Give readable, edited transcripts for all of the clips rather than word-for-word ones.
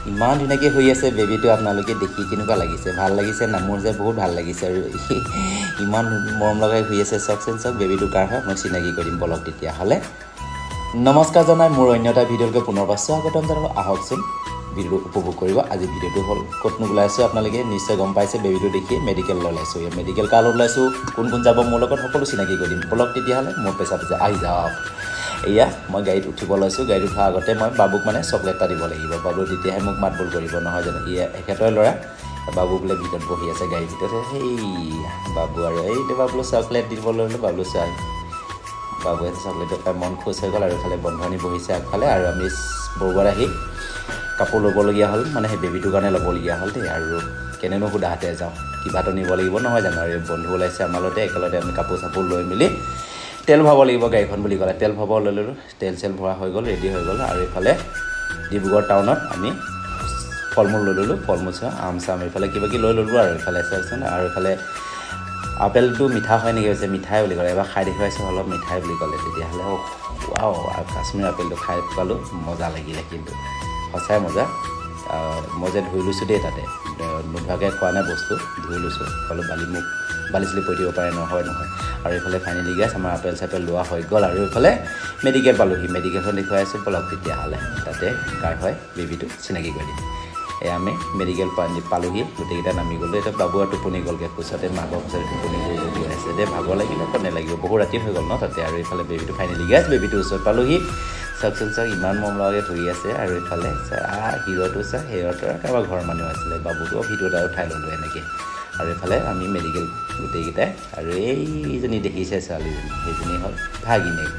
ইমান ধুনীয়াকৈ হৈ আছে বেবিটো আপোনালোকে দেখি কেনেকুৱা লাগিছে ভাল লাগিছে না মোৰ যে বহুত ভাল লাগিছে আৰু ইমান মৰম লগাই হৈ আছে চাওকচোন চাওক বেবিটো কাৰ হয় মই চিনাকি কৰিম বলক তেতিয়াহ'লে নমস্কাৰ জনাই মোৰ অন্য এটা ভিডিঅ'লৈকে পুনৰ স্বাগতম জনাব আহকচোন ভিডিঅ'টো উপভোগ কৰিব আজি ভিডিঅ'টো হ'ল ক'তনো ওলাইছোঁ আপোনালোকে নিশ্চয় গম পাইছে বেবিটো দেখি মেডিকেললৈ ওলাইছোঁ এই মেডিকেল কাৰ ওলাইছোঁ কোন কোন যাব মোৰ লগত সকলো চিনাকি কৰিম বলক তেতিয়াহ'লে মোৰ পেচা আহি যাওক এয়া মই গাড়ীত উঠিব লৈছোঁ গাড়ীত উঠাৰ আগতে মই বাবুক মানে চকলেট এটা দিব লাগিব বাবু তেতিয়াহে মোক মাত বোল কৰিব নহয় জানো ইয়া এখেতৰে ল'ৰা বাবু বোলে ভিতৰত বহি আছে গাড়ীৰ ভিতৰত সেই বাবু আৰু এইটো বাবুলৈ চকলেট দিবলৈ ল'লোঁ বাবুলৈ চাই বাবুৱে চকলেটৰ খাই মন খুচ হৈ গ'ল আৰু ইফালে বন্ধুৱানী বহিছে আগফালে আৰু আমি বৰুৱাত আহি কাপোৰ ল'বলগীয়া হ'ল মানে সেই বেবিটোৰ কাৰণে ল'বলগীয়া হ'ল দেই আৰু কেনেনো সুধাতে যাওঁ কিবাটো নিব লাগিব নহয় জানো আৰু বন্ধু ওলাইছে আমাৰ লগতে একেলগতে আমি কাপোৰ চাপোৰ লৈ মেলি তেল ভৰাব লাগিব গাড়ীখন বুলি ক'লে তেল ভৰাব লৈ ল'লোঁ তেল চেল ভৰা হৈ গ'ল ৰেডি হৈ গ'ল আৰু এইফালে ডিব্ৰুগড় টাউনত আমি ফল মূল লৈ ল'লোঁ ফল মূল আম চাম এইফালে কিবা কিবি লৈ ল'লোঁ আৰু এইফালে চাওকচোন আৰু এইফালে আপেলটো মিঠা হয় নেকি হৈছে মিঠাই বুলি ক'লে এবাৰ খাই দেখুৱাইছোঁ অলপ মিঠাই বুলি ক'লে তেতিয়াহ'লে ৱাও আৰু কাশ্মীৰ আপেলটো খাই পালোঁ মজা লাগিলে কিন্তু সঁচাই মজা মই যে ধুই লৈছোঁ দেই তাতে নোধোৱাকৈ খোৱা নাই বস্তু ধুই লৈছোঁ অলপ বালি চালি পৰি দিব পাৰে নহয় আৰু এইফালে ফাইনেলি গেছ আমাৰ আপেল চাপেল লোৱা হৈ গ'ল আৰু এইফালে মেডিকেল পালোঁহি মেডিকেলখন দেখুৱাই আছোঁ বলক তেতিয়াহ'লে তাতে কাৰ হয় বেবিটো চিনাকি কৰি দিম এয়া আমি মেডিকেল পালোঁহি গোটেইকেইটা নামি গ'লোঁ এতিয়া বাবু আৰু টোপনি গ'লগৈ কোচতে মাকৰ কোচতে টোপনি গৈ আছে দে ভাগৰ লাগিব ক'ত নালাগিব বহু ৰাতি হৈ গ'ল ন তাতে আৰু এইফালে বেবিটো ফাইনেলি গেছ বেবিটো ওচৰত পালোঁহি চাওকচোন চাওক ইমান মৰম লগাকৈ ধৰি আছে আৰু এইফালে হিৰ'টো চাওক হিৰ'টোৰ কাৰোবাৰ ঘৰৰ মানুহ আছিলে বাবুটো ভিতৰত আৰু উঠাই ল'লোঁ এনেকৈ আৰু এইফালে আমি মেডিকেল গোটেইকেইটাই আৰু এইজনী দেখিছে ছোৱালীজনী সেইজনী হ'ল ভাগিনীয়েক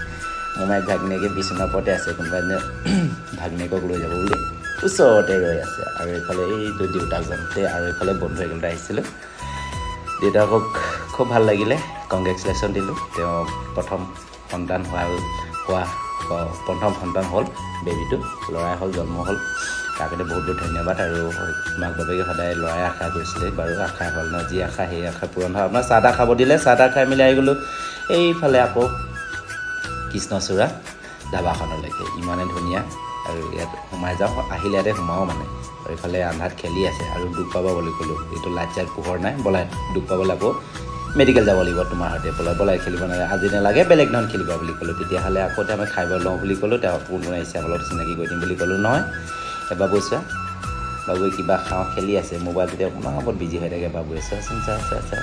মোমাইক ভাগিনীয়েকে বিচনাৰ ওপৰতে আছে কোনোবা এদিনে ভাগিনীয়েকক লৈ যাব বুলি ওচৰতে ৰৈ আছে আৰু এইফালে এইটো দেউতাকজনতে আৰু এইফালে বন্ধু একেলগতে আহিছিলোঁ দেউতাকক খুব ভাল লাগিলে কংগ্ৰেচুলেশ্যন দিলোঁ তেওঁ প্ৰথম সন্তান প্ৰথম সন্তান হ'ল বেবিটো ল'ৰাই হ'ল জন্ম হ'ল তাৰ কাৰণে বহুত বহুত ধন্যবাদ আৰু মাক বাপেকে সদায় ল'ৰাই আশা কৰিছিলে বাৰু আশা হ'ল ন যি আশা সেই আশা পূৰণ হয় আপোনাৰ চাহ তাহ খাব দিলে চাহ তাহ খাই মেলি আহি গ'লোঁ এইফালে আকৌ কৃষ্ণচূড়া ধাবাখনলৈকে ইমানে ধুনীয়া আৰু ইয়াত সোমাই যাওঁ আহিলে ইয়াতে সোমাওঁ মানে আৰু এইফালে আন্ধাৰত খেলি আছে আৰু দুখ পাব বুলি ক'লোঁ এইটো লাইট চাইট পোহৰ নাই বলাই দুখ পাবলৈ আকৌ মেডিকেল যাব লাগিব তোমাৰ সৈতে বলাই খেলিব নালাগে আজি নালাগে বেলেগ ধৰণ খেলিবা বুলি ক'লোঁ তেতিয়াহ'লে আকৌ আমি খাই লওঁ বুলি ক'লোঁ তেওঁ কোন আহিছে আমাৰ লগত চিনাকি কৰি দিম বুলি ক'লোঁ নহয় বাবু চোৱা বাবুৱে কিবা খাওঁ খেলি আছে মোবাইলটোতে অকণমান ওপৰত বিজি হৈ থাকে বাবুৱে চোৱাচোন চা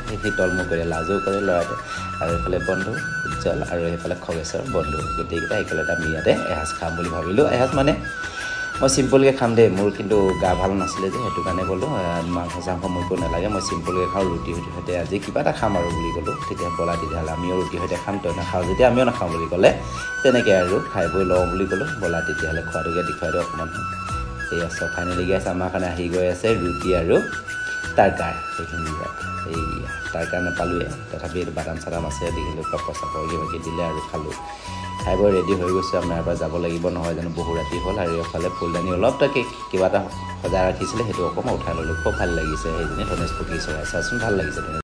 সেই তলমূৰ কৰে লাজো কৰে ল'ৰাটোৱে আৰু এইফালে বন্ধু উজ্জ্বল আৰু সেইফালে খগেশ্বৰ বন্ধু গোটেইকেইটা একেলগতে আমি ইয়াতে এসাঁজ খাম বুলি ভাবিলোঁ এসাঁজ মানে মই চিম্পলকৈ খাম দেই মোৰ কিন্তু গা ভাল নাছিলে যে সেইটো কাৰণে ক'লোঁ মাংস চাংস মোৰ একো নালাগে মই চিম্পলকৈ খাওঁ ৰুটিৰ সৈতে আজি কিবা এটা খাম আৰু বুলি ক'লোঁ তেতিয়া বলা তেতিয়াহ'লে আমিও ৰুটিৰ সৈতে খাম তই নাখাওঁ যেতিয়া আমিও নাখাওঁ বুলি ক'লে তেনেকৈ আৰু খাই বৈ লওঁ বুলি ক'লোঁ বলা তেতিয়াহ'লে খোৱাটোকে দেখুৱাই দিওঁ অকণমান এই আছে ফাইনেলি গেছ আমাৰ কাৰণে আহি গৈ আছে ৰুটি আৰু তাৰকাৰ সেইখিনি এই তাৰকাৰ নাপালোঁৱে তথাপি এইটো বাদাম চাদাম আছে দেখিলোঁ পাপৰ চাপৰ কিবাকিবি দিলে আৰু খালোঁ খাই বৈ ৰেডি হৈ গৈছোঁ আপোনাৰ পৰা যাব লাগিব নহয় জানো বহু ৰাতি হ'ল আৰু এফালে ফুলদানি অলপ তাকে কিবা এটা সজাই ৰাখিছিলে সেইটো অকণমান উঠাই ল'লোঁ খুব ভাল লাগিছে সেইজনী ধনেশ পক্ষী চৰাই চাচোন ভাল লাগিছে